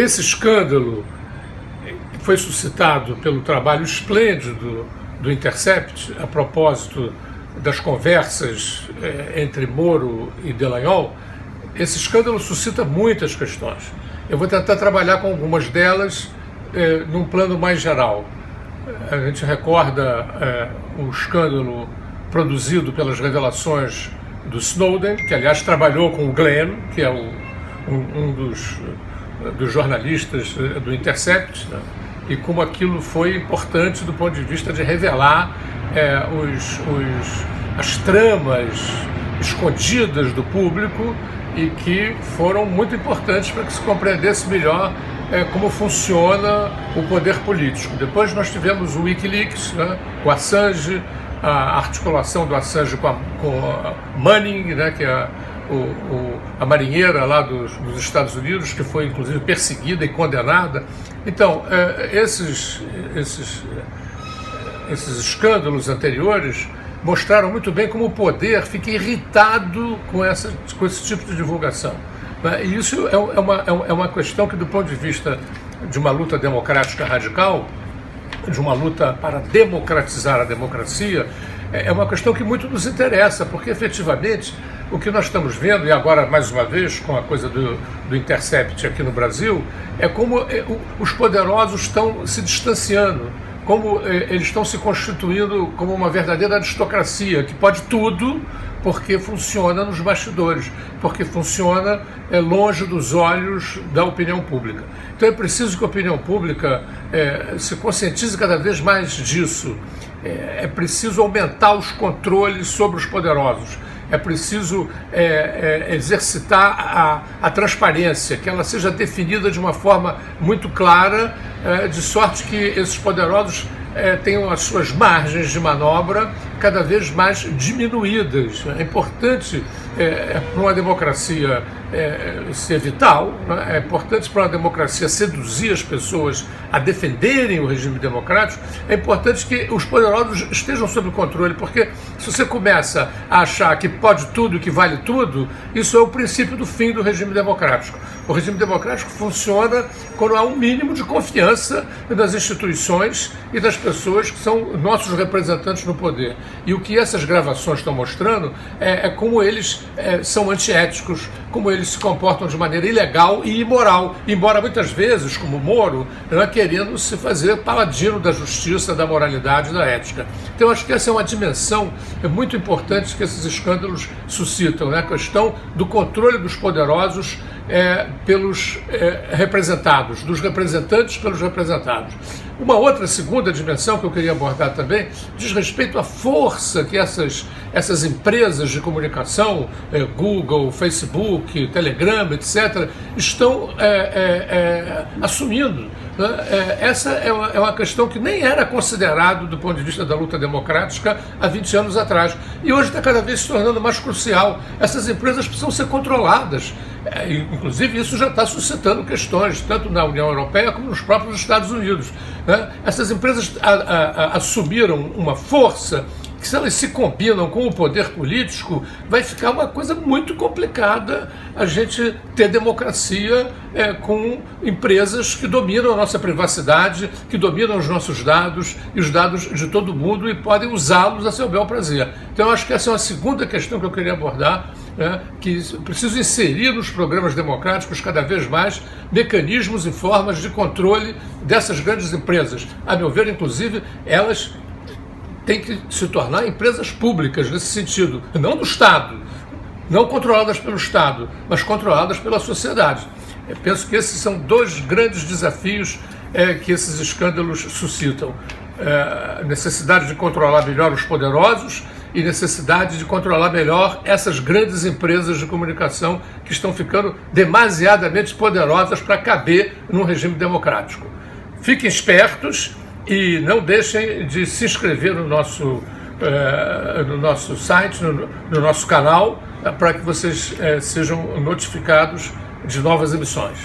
Esse escândalo foi suscitado pelo trabalho esplêndido do Intercept a propósito das conversas entre Moro e Dallagnol. Esse escândalo suscita muitas questões. Eu vou tentar trabalhar com algumas delas num plano mais geral. A gente recorda o escândalo produzido pelas revelações do Snowden, que aliás trabalhou com o Glenn, que é um dos jornalistas do Intercept, né? E como aquilo foi importante do ponto de vista de revelar as tramas escondidas do público e que foram muito importantes para que se compreendesse melhor como funciona o poder político. Depois nós tivemos o Wikileaks, né? O Assange, a articulação do Assange com a Manning, né? Que é a marinheira lá dos Estados Unidos, que foi inclusive perseguida e condenada. Então, esses escândalos anteriores mostraram muito bem como o poder fica irritado com esse tipo de divulgação. E isso é uma questão que, do ponto de vista de uma luta democrática radical, de uma luta para democratizar a democracia, é uma questão que muito nos interessa, porque efetivamente o que nós estamos vendo, e agora mais uma vez com a coisa do Intercept aqui no Brasil, é como os poderosos estão se distanciando, como eles estão se constituindo como uma verdadeira aristocracia, que pode tudo porque funciona nos bastidores, porque funciona longe dos olhos da opinião pública. Então é preciso que a opinião pública se conscientize cada vez mais disso. É preciso aumentar os controles sobre os poderosos. É preciso exercitar a transparência, que ela seja definida de uma forma muito clara, de sorte que esses poderosos tenham as suas margens de manobra cada vez mais diminuídas. É importante para uma democracia ser vital, né? É importante para uma democracia seduzir as pessoas a defenderem o regime democrático, é importante que os poderosos estejam sob controle, porque se você começa a achar que pode tudo e que vale tudo, isso é o princípio do fim do regime democrático. O regime democrático funciona quando há um mínimo de confiança nas instituições e das pessoas que são nossos representantes no poder. E o que essas gravações estão mostrando é como eles são antiéticos, como eles se comportam de maneira ilegal e imoral, embora muitas vezes, como Moro, querendo se fazer paladino da justiça, da moralidade e da ética. Então acho que essa é uma dimensão muito importante que esses escândalos suscitam, né? A questão do controle dos poderosos pelos representados, dos representantes pelos representados. Uma outra segunda dimensão que eu queria abordar também diz respeito à força que essas empresas de comunicação, Google, Facebook, Telegram, etc., estão assumindo. Essa é uma questão que nem era considerado do ponto de vista da luta democrática há 20 anos atrás. E hoje está cada vez se tornando mais crucial. Essas empresas precisam ser controladas. Inclusive, isso já está suscitando questões, tanto na União Europeia como nos próprios Estados Unidos. Essas empresas assumiram uma força que, se elas se combinam com o poder político, vai ficar uma coisa muito complicada a gente ter democracia com empresas que dominam a nossa privacidade, que dominam os nossos dados e os dados de todo mundo e podem usá-los a seu bel prazer. Então eu acho que essa é uma segunda questão que eu queria abordar, que preciso inserir nos programas democráticos cada vez mais mecanismos e formas de controle dessas grandes empresas. A meu ver, inclusive, elas têm que se tornar empresas públicas nesse sentido, não do Estado, não controladas pelo Estado, mas controladas pela sociedade. Eu penso que esses são dois grandes desafios que esses escândalos suscitam. A necessidade de controlar melhor os poderosos e necessidade de controlar melhor essas grandes empresas de comunicação que estão ficando demasiadamente poderosas para caber num regime democrático. Fiquem espertos e não deixem de se inscrever no nosso site, no nosso canal, para que vocês sejam notificados de novas emissões.